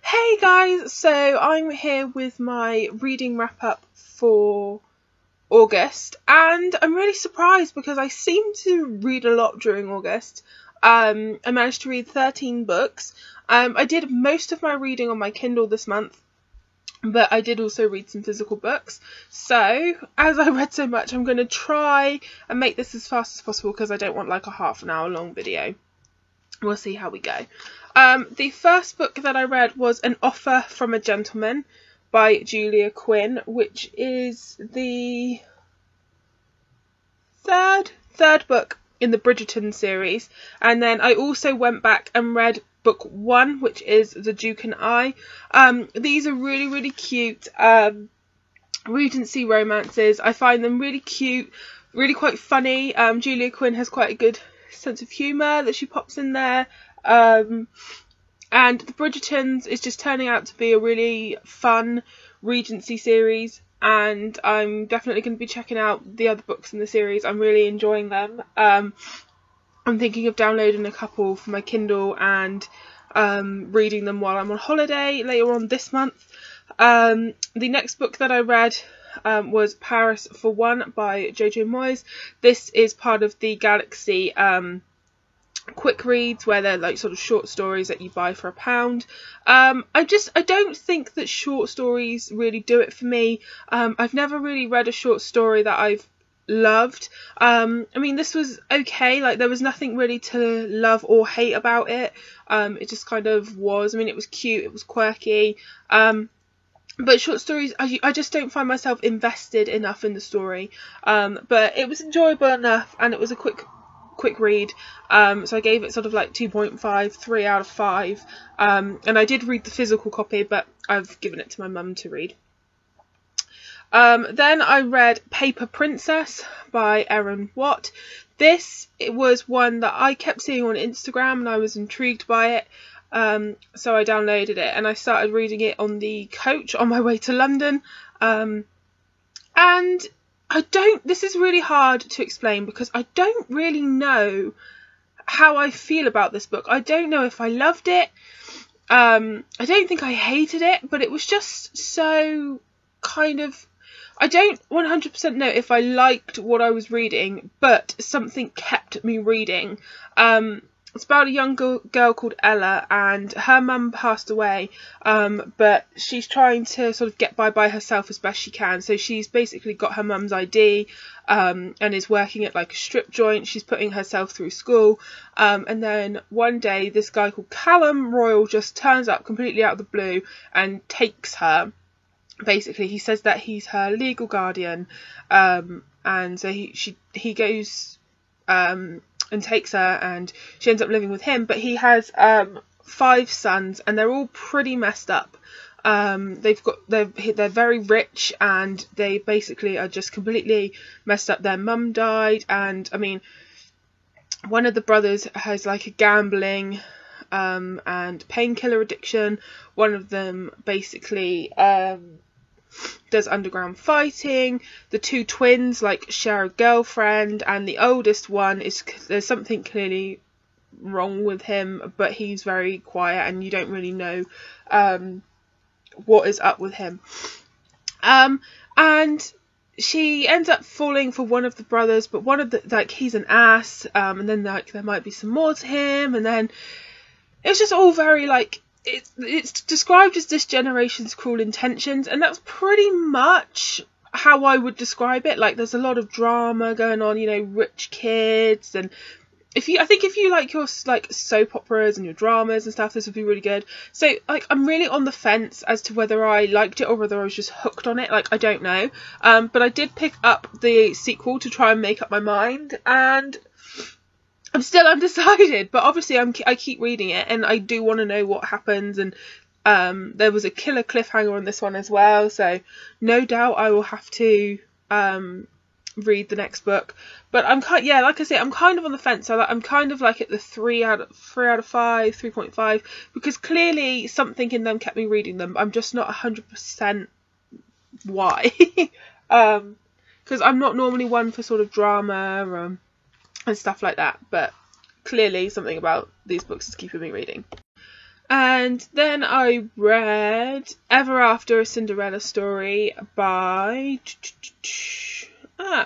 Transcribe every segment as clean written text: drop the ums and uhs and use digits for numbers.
Hey guys, so I'm here with my reading wrap up for August, and I'm really surprised because I seem to read a lot during August. I managed to read 13 books. I did most of my reading on my Kindle this month, but I did also read some physical books. So, as I read so much, I'm going to try and make this as fast as possible because I don't want like a half an hour long video. We'll see how we go. The first book that I read was An Offer from a Gentleman by Julia Quinn, which is the third book in the Bridgerton series. And then I also went back and read book 1, which is The Duke and I. These are really, really cute Regency romances. I find them really cute, really quite funny. Julia Quinn has quite a good sense of humour that she pops in there. And The Bridgertons is just turning out to be a really fun Regency series, and I'm definitely going to be checking out the other books in the series. I'm really enjoying them. I'm thinking of downloading a couple for my Kindle and reading them while I'm on holiday later on this month. The next book that I read was Paris for One by Jojo Moyes. This is part of the Galaxy quick reads, where they're like sort of short stories that you buy for £1. I don't think that short stories really do it for me. I've never really read a short story that I've loved. I mean, this was okay, like there was nothing really to love or hate about it. It just kind of was. I mean, it was cute, it was quirky. But short stories, I just don't find myself invested enough in the story. But it was enjoyable enough, and it was a quick read. So I gave it sort of like 2.5, 3 out of 5. And I did read the physical copy, but I've given it to my mum to read. Then I read Paper Princess by Erin Watt. It was one that I kept seeing on Instagram and I was intrigued by it. So I downloaded it and I started reading it on the coach on my way to London. And this is really hard to explain because I don't really know how I feel about this book. I don't know if I loved it. I don't think I hated it, but it was just so kind of, I don't 100% know if I liked what I was reading, but something kept me reading. It's about a young girl called Ella, and her mum passed away, but she's trying to sort of get by herself as best she can. So she's basically got her mum's ID, and is working at like a strip joint. She's putting herself through school, and then one day this guy called Callum Royal just turns up completely out of the blue and takes her. Basically, he says that he's her legal guardian, and so he goes and takes her, and she ends up living with him. But he has 5 sons, and they're all pretty messed up. They're very rich, and they basically are just completely messed up. Their mum died, and I mean, one of the brothers has like a gambling and painkiller addiction. One of them basically does underground fighting. The 2 twins like share a girlfriend, and the oldest one there's something clearly wrong with him, but he's very quiet and you don't really know what is up with him. And she ends up falling for one of the brothers, but one of the he's an ass, and then there might be some more to him, and then it's just all very it's described as this generation's Cruel Intentions, and that's pretty much how I would describe it. Like, there's a lot of drama going on, rich kids, and I think if you like your soap operas and your dramas and stuff, this would be really good. So I'm really on the fence as to whether I liked it or whether I was just hooked on it. I don't know. But I did pick up the sequel to try and make up my mind, and I'm still undecided, but obviously I keep reading it and I do want to know what happens, and there was a killer cliffhanger on this one as well, so no doubt I will have to read the next book. But like I say, I'm kind of on the fence, so I'm kind of like at the 3 out of 5, 3.5, because clearly something in them kept me reading them. I'm just not 100% why. Because I'm not normally one for sort of drama and stuff like that, but clearly something about these books is keeping me reading. And then I read Ever After, a Cinderella Story by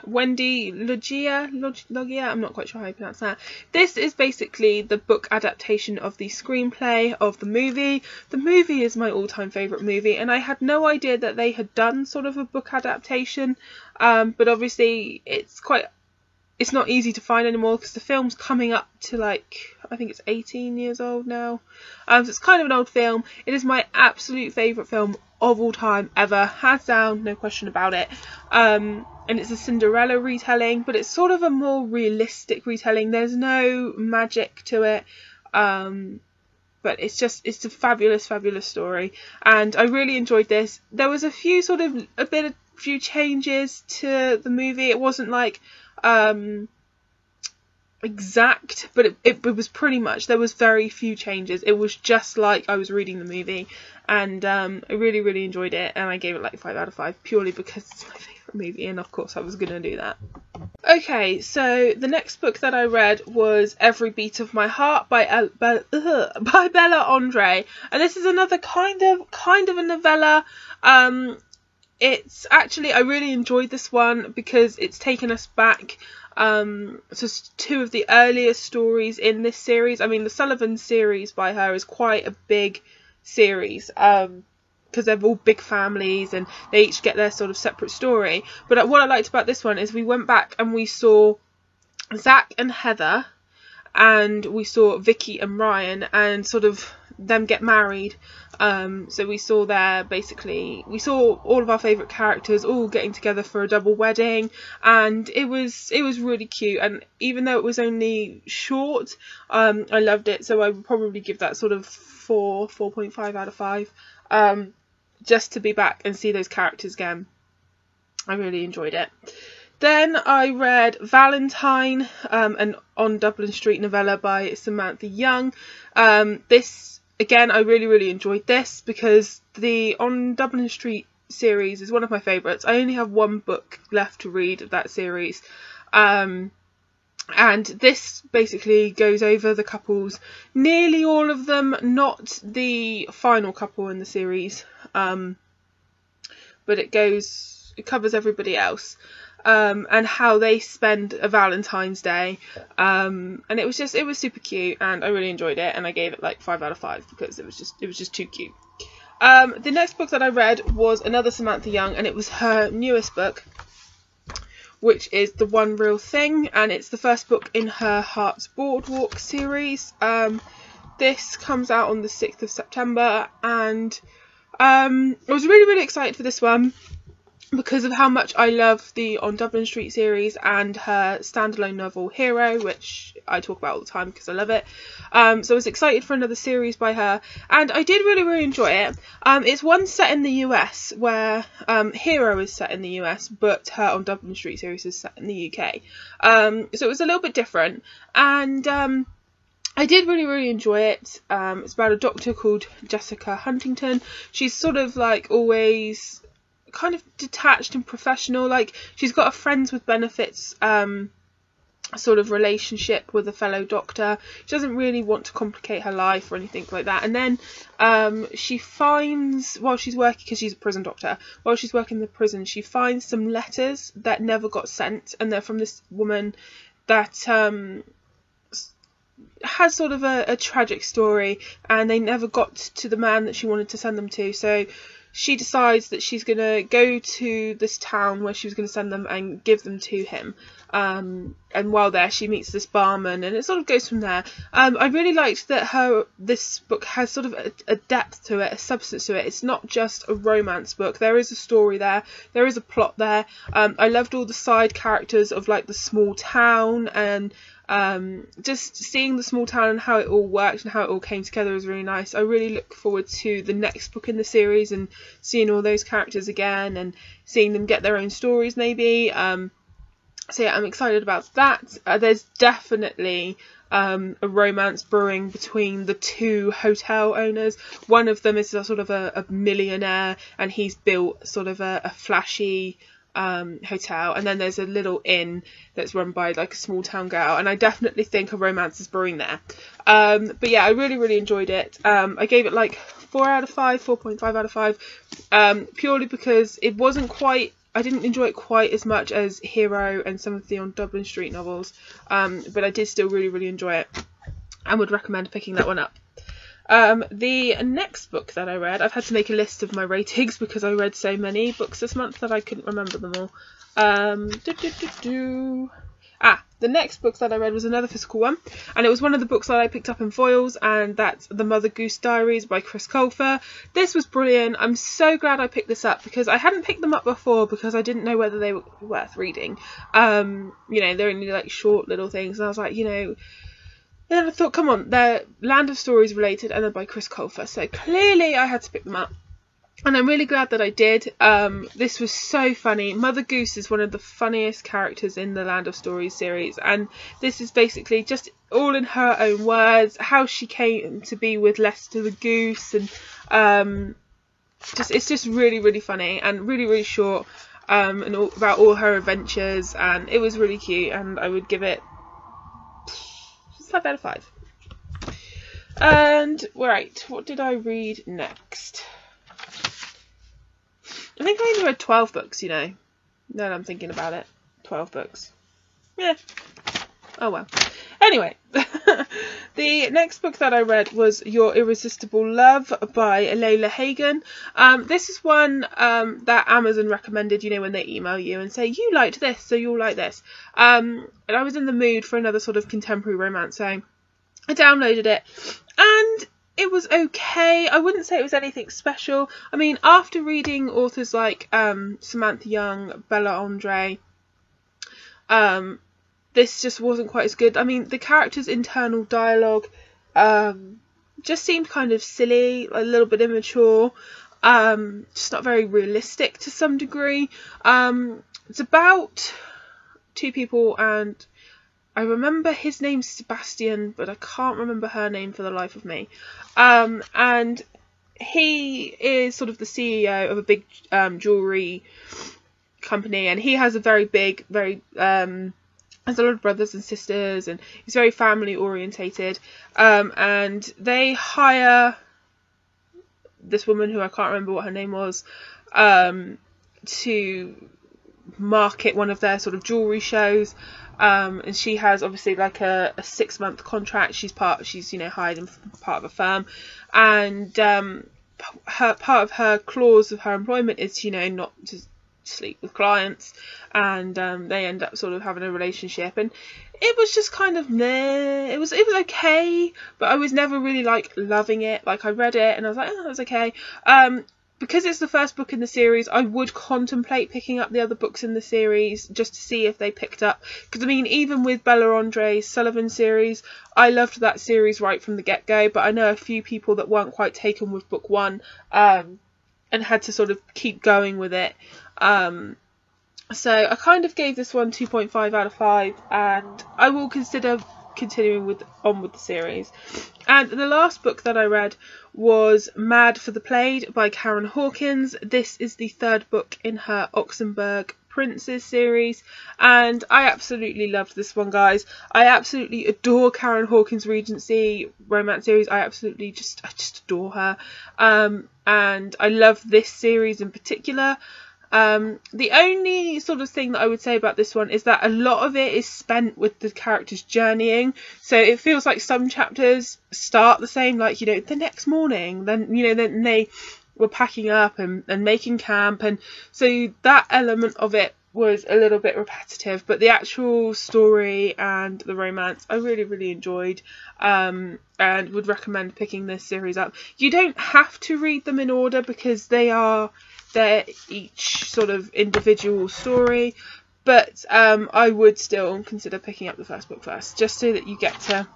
Wendy Logia. I'm not quite sure how you pronounce that. This is basically the book adaptation of the screenplay of the movie. The movie is my all-time favourite movie, and I had no idea that they had done sort of a book adaptation. But obviously it's not easy to find anymore because the film's coming up to, like, I think it's 18 years old now. So it's kind of an old film. It is my absolute favourite film of all time ever, hands down, no question about it. And it's a Cinderella retelling, but it's sort of a more realistic retelling. There's no magic to it. But it's a fabulous, fabulous story. And I really enjoyed this. There was a few changes to the movie. It wasn't like exact, but it was pretty much, there was very few changes. It was just like I was reading the movie, and I really, really enjoyed it, and I gave it like 5 out of 5 purely because it's my favourite movie, and of course I was going to do that. Okay, so the next book that I read was Every Beat of My Heart by Bella Andre, and this is another kind of a novella. It's actually, I really enjoyed this one because it's taken us back to two of the earliest stories in this series. I mean, the Sullivan series by her is quite a big series because they're all big families and they each get their sort of separate story. But what I liked about this one is we went back and we saw Zach and Heather, and we saw Vicky and Ryan, and sort of them get married. So we saw all of our favourite characters all getting together for a double wedding, and it was really cute. And even though it was only short, I loved it. So I would probably give that sort of 4.5 out of 5, just to be back and see those characters again. I really enjoyed it. Then I read Valentine, an On Dublin Street novella by Samantha Young. This, again, I really, really enjoyed this because the On Dublin Street series is one of my favourites. I only have one book left to read of that series. And this basically goes over the couples, nearly all of them, not the final couple in the series, but it covers everybody else. And how they spend a Valentine's Day, and it was super cute, and I really enjoyed it, and I gave it like 5 out of 5 because it was just too cute. The next book that I read was another Samantha Young, and it was her newest book, which is The One Real Thing, and it's the first book in her Heart's Boardwalk series. This comes out on the 6th of September, and I was really, really excited for this one because of how much I love the On Dublin Street series and her standalone novel Hero, which I talk about all the time because I love it. So I was excited for another series by her, and I did really, really enjoy it. It's one set in the US, where Hero is set in the US, but her On Dublin Street series is set in the UK. So it was a little bit different, and I did really, really enjoy it. It's about a doctor called Jessica Huntington. She's sort of like always kind of detached and professional, like she's got a friends with benefits sort of relationship with a fellow doctor. She doesn't really want to complicate her life or anything like that, and then she finds, while she's working, because she's a prison doctor, while she's working in the prison, she finds some letters that never got sent, and they're from this woman that has sort of a tragic story, and they never got to the man that she wanted to send them to. So she decides that she's going to go to this town where she was going to send them and give them to him. And while there, she meets this barman, and it sort of goes from there. I really liked that this book has sort of a depth to it, a substance to it. It's not just a romance book. There is a story there. There is a plot there. I loved all the side characters of like the small town, and just seeing the small town and how it all worked and how it all came together was really nice. I really look forward to the next book in the series and seeing all those characters again and seeing them get their own stories maybe. So yeah, I'm excited about that. There's definitely a romance brewing between the two hotel owners. One of them is a sort of a millionaire, and he's built sort of a flashy hotel, and then there's a little inn that's run by like a small town girl, and I definitely think a romance is brewing there. But yeah, I really enjoyed it. I gave it like 4 out of 5, 4.5 out of 5, purely because it wasn't quite, I didn't enjoy it quite as much as Hero and some of the On Dublin Street novels, but I did still really enjoy it and would recommend picking that one up. The next book that I read, I've had to make a list of my ratings because I read so many books this month that I couldn't remember them all. The next book that I read was another physical one, and it was one of the books that I picked up in foils, and that's The Mother Goose Diaries by Chris Colfer. This was brilliant. I'm so glad I picked this up because I hadn't picked them up before because I didn't know whether they were worth reading. They're only like short little things, and I was like, and then I thought, come on, they're Land of Stories related and they're by Chris Colfer, so clearly I had to pick them up. And I'm really glad that I did. This was so funny. Mother Goose is one of the funniest characters in the Land of Stories series, and this is basically just all in her own words, how she came to be with Lester the Goose, and it's just really funny and really short, and all, about all her adventures, and it was really cute, and I would give it 5 out of 5. And right, what did I read next? I think I only read 12 books, now that I'm thinking about it. 12 books. Yeah. Oh well. Anyway, the next book that I read was Your Irresistible Love by Layla Hagen. This is one that Amazon recommended, when they email you and say, you liked this, so you'll like this. And I was in the mood for another sort of contemporary romance, so I downloaded it. And it was okay. I wouldn't say it was anything special. I mean, after reading authors like Samantha Young, Bella Andre, this just wasn't quite as good. I mean, the characters' internal dialogue just seemed kind of silly, a little bit immature, just not very realistic to some degree. It's about two people, and I remember his name's Sebastian, but I can't remember her name for the life of me. And he is sort of the CEO of a big jewellery company, and he has a very big, has a lot of brothers and sisters, and he's very family orientated, and they hire this woman who I can't remember what her name was, to market one of their sort of jewellery shows, and she has obviously like a 6-month contract. She's hired in part of a firm, and part of her clause of her employment is not to sleep with clients, and they end up sort of having a relationship, and it was just kind of meh. It was okay, but I was never really like loving it. Like, I read it and I was like, oh, that was okay. Because it's the first book in the series, I would contemplate picking up the other books in the series just to see if they picked up. Because, I mean, even with Bella Andre's Sullivan series, I loved that series right from the get-go, but I know a few people that weren't quite taken with book 1, and had to sort of keep going with it. So I kind of gave this one 2.5 out of 5, and I will consider continuing on with the series. And the last book that I read was Mad for the Plaid by Karen Hawkins. This is the 3rd book in her Oxenberg Princes series, and I absolutely loved this one, guys. I absolutely adore Karen Hawkins' Regency romance series. I just adore her, and I love this series in particular. The only sort of thing that I would say about this one is that a lot of it is spent with the characters journeying, so it feels like some chapters start the same, like, the next morning, then then they were packing up and making camp, and so that element of it was a little bit repetitive, but the actual story and the romance I really enjoyed, and would recommend picking this series up. You don't have to read them in order because they're each sort of individual story, but I would still consider picking up the first book first, just so that you get to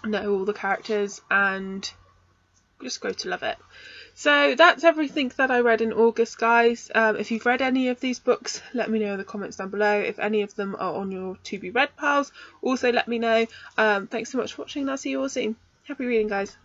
know all the characters and just grow to love it. So that's everything that I read in August, guys. If you've read any of these books, let me know in the comments down below. If any of them are on your to be read piles, also let me know. Thanks so much for watching, and I'll see you all soon. Happy reading, guys.